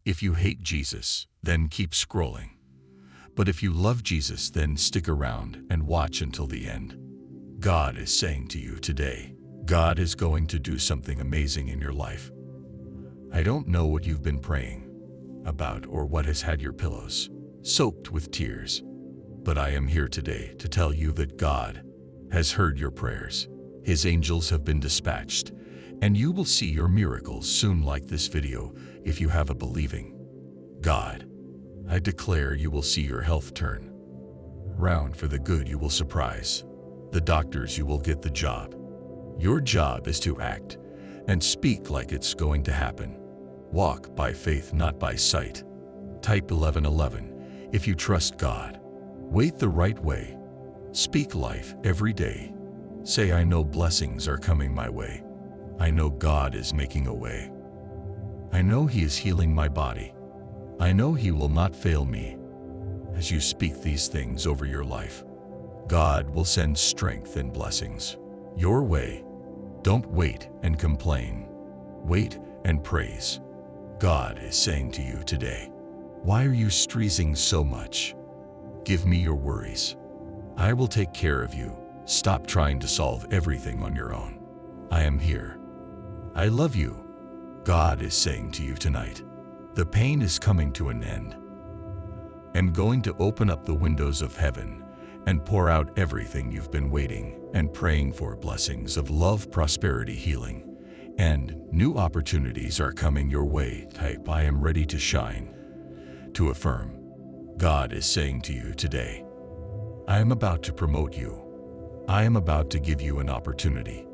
If you hate Jesus, then keep scrolling. But if you love Jesus, then stick around and watch until the end. God is saying to you today, God is going to do something amazing in your life. I don't know what you've been praying about or what has had your pillows soaked with tears, but I am here today to tell you that God has heard your prayers. His angels have been dispatched, and you will see your miracles soon. Like this video if you have a believing God. I declare you will see your health turn round for the good. You will surprise the doctors. You will get the job. Your job is to act and speak like it's going to happen. Walk by faith, not by sight. Type 1111 if you trust God. Wait the right way. Speak life every day. Say, I know blessings are coming my way. I know God is making a way. I know He is healing my body. I know He will not fail me. As you speak these things over your life, God will send strength and blessings your way. Don't wait and complain. Wait and praise. God is saying to you today, why are you stressing so much? Give me your worries. I will take care of you. Stop trying to solve everything on your own. I am here. I love you. God is saying to you tonight, the pain is coming to an end. I'm going to open up the windows of heaven and pour out everything you've been waiting and praying for. Blessings of love, prosperity, healing, and new opportunities are coming your way. Type, I am ready to shine. To affirm, God is saying to you today, I am about to promote you. I am about to give you an opportunity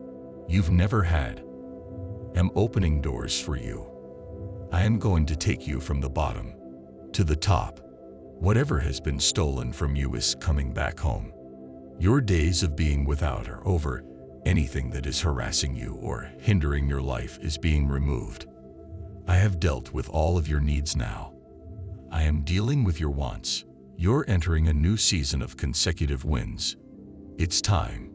you've never had. I'm opening doors for you. I am going to take you from the bottom to the top. Whatever has been stolen from you is coming back home. Your days of being without are over. Anything that is harassing you or hindering your life is being removed. I have dealt with all of your needs now. I am dealing with your wants. You're entering a new season of consecutive wins. It's time.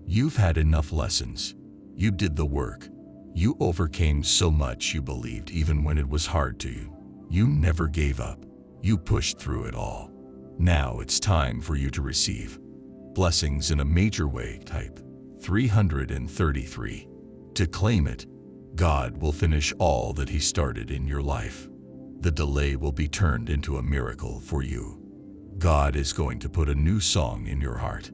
You've had enough lessons. You did the work. You overcame so much you believed even when it was hard to you. You never gave up. You pushed through it all. Now it's time for you to receive blessings in a major way. Type 333 to claim it. God will finish all that He started in your life. The delay will be turned into a miracle for you. God is going to put a new song in your heart.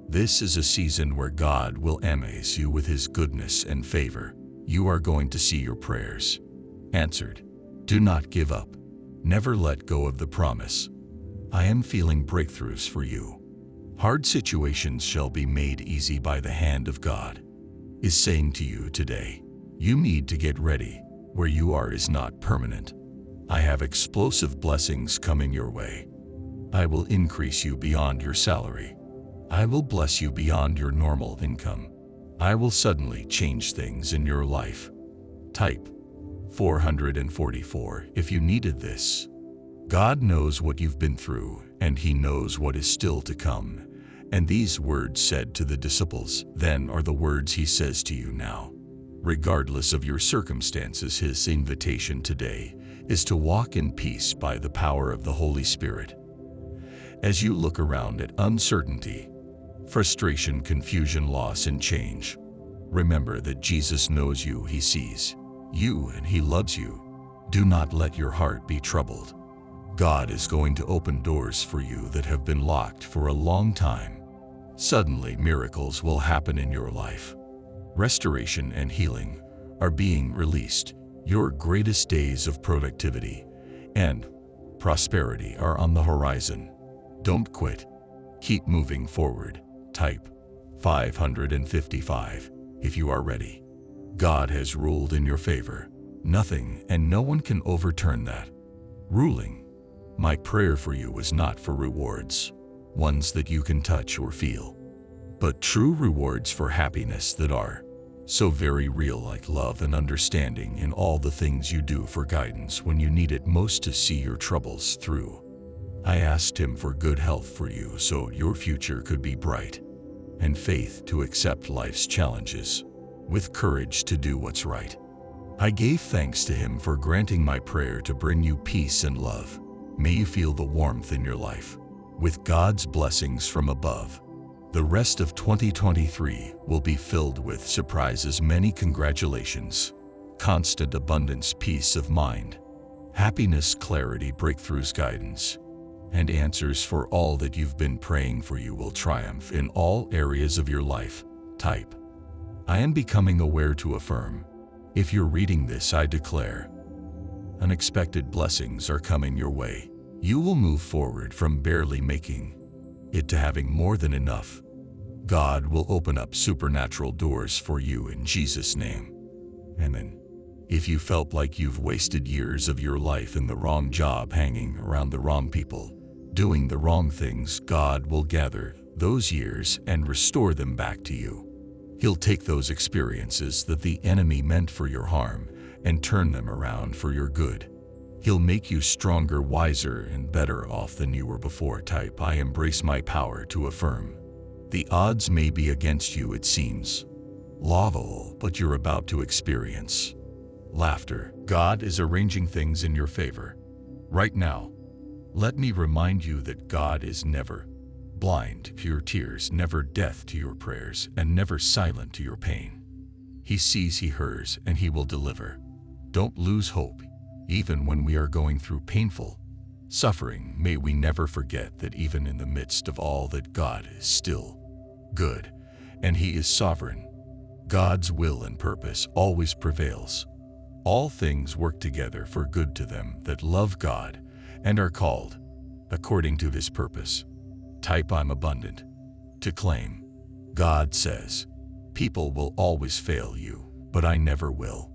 This is a season where God will amaze you with His goodness and favor. You are going to see your prayers answered. Do not give up. Never let go of the promise. I am feeling breakthroughs for you. Hard situations shall be made easy by the hand of God. Is saying to you today, you need to get ready. Where you are is not permanent. I have explosive blessings coming your way. I will increase you beyond your salary. I will bless you beyond your normal income. I will suddenly change things in your life. Type 444 if you needed this. God knows what you've been through, and He knows what is still to come. And these words said to the disciples then are the words He says to you now. Regardless of your circumstances, His invitation today is to walk in peace by the power of the Holy Spirit. As you look around at uncertainty, frustration, confusion, loss, and change, remember that Jesus knows you. He sees you and He loves you. Do not let your heart be troubled. God is going to open doors for you that have been locked for a long time. Suddenly, miracles will happen in your life. Restoration and healing are being released. Your greatest days of productivity and prosperity are on the horizon. Don't quit. Keep moving forward. Type 555 if you are ready. God has ruled in your favor. Nothing and no one can overturn that ruling. My prayer for you was not for rewards, ones that you can touch or feel, but true rewards for happiness that are so very real, like love and understanding in all the things you do, for guidance when you need it most, to see your troubles through. I asked Him for good health for you so your future could be bright, and faith to accept life's challenges with courage to do what's right. I gave thanks to him for granting my prayer to bring you peace and love. May you feel the warmth in your life, with God's blessings from above. The rest of 2023 will be filled with surprises. Many congratulations, constant abundance, peace of mind, happiness, clarity, breakthroughs, guidance, and answers for all that you've been praying for. You will triumph in all areas of your life. Type, I am becoming aware to affirm. If you're reading this, I declare, unexpected blessings are coming your way. You will move forward from barely making it to having more than enough. God will open up supernatural doors for you in Jesus' name. Amen. If you felt like you've wasted years of your life in the wrong job, hanging around the wrong people, doing the wrong things, God will gather those years and restore them back to you. He'll take those experiences that the enemy meant for your harm and turn them around for your good. He'll make you stronger, wiser, and better off than you were before. Type, I embrace my power to affirm. The odds may be against you, it seems laughable, but you're about to experience laughter. God is arranging things in your favor right now. Let me remind you that God is never blind to your tears, never deaf to your prayers, and never silent to your pain. He sees, he hears, and he will deliver. Don't lose hope. Even when we are going through painful suffering, may we never forget that even in the midst of all that, God is still good, and he is sovereign. God's will and purpose always prevails. All things work together for good to them that love God and are called according to his purpose. Type, I'm abundant to claim. God says, people will always fail you, but I never will.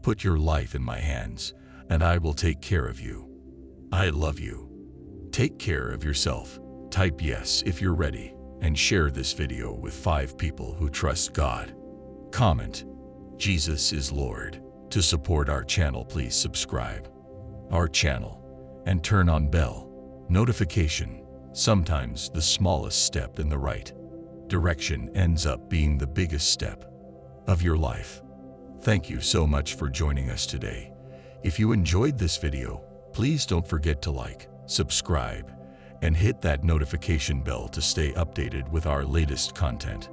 Put your life in my hands, and I will take care of you. I love you. Take care of yourself. Type yes if you're ready, and share this video with 5 people who trust God. Comment, Jesus is Lord. To support our channel, please subscribe our channel and turn on bell notification. Sometimes the smallest step in the right direction ends up being the biggest step of your life. Thank you so much for joining us today. If you enjoyed this video, please don't forget to like, subscribe, and hit that notification bell to stay updated with our latest content.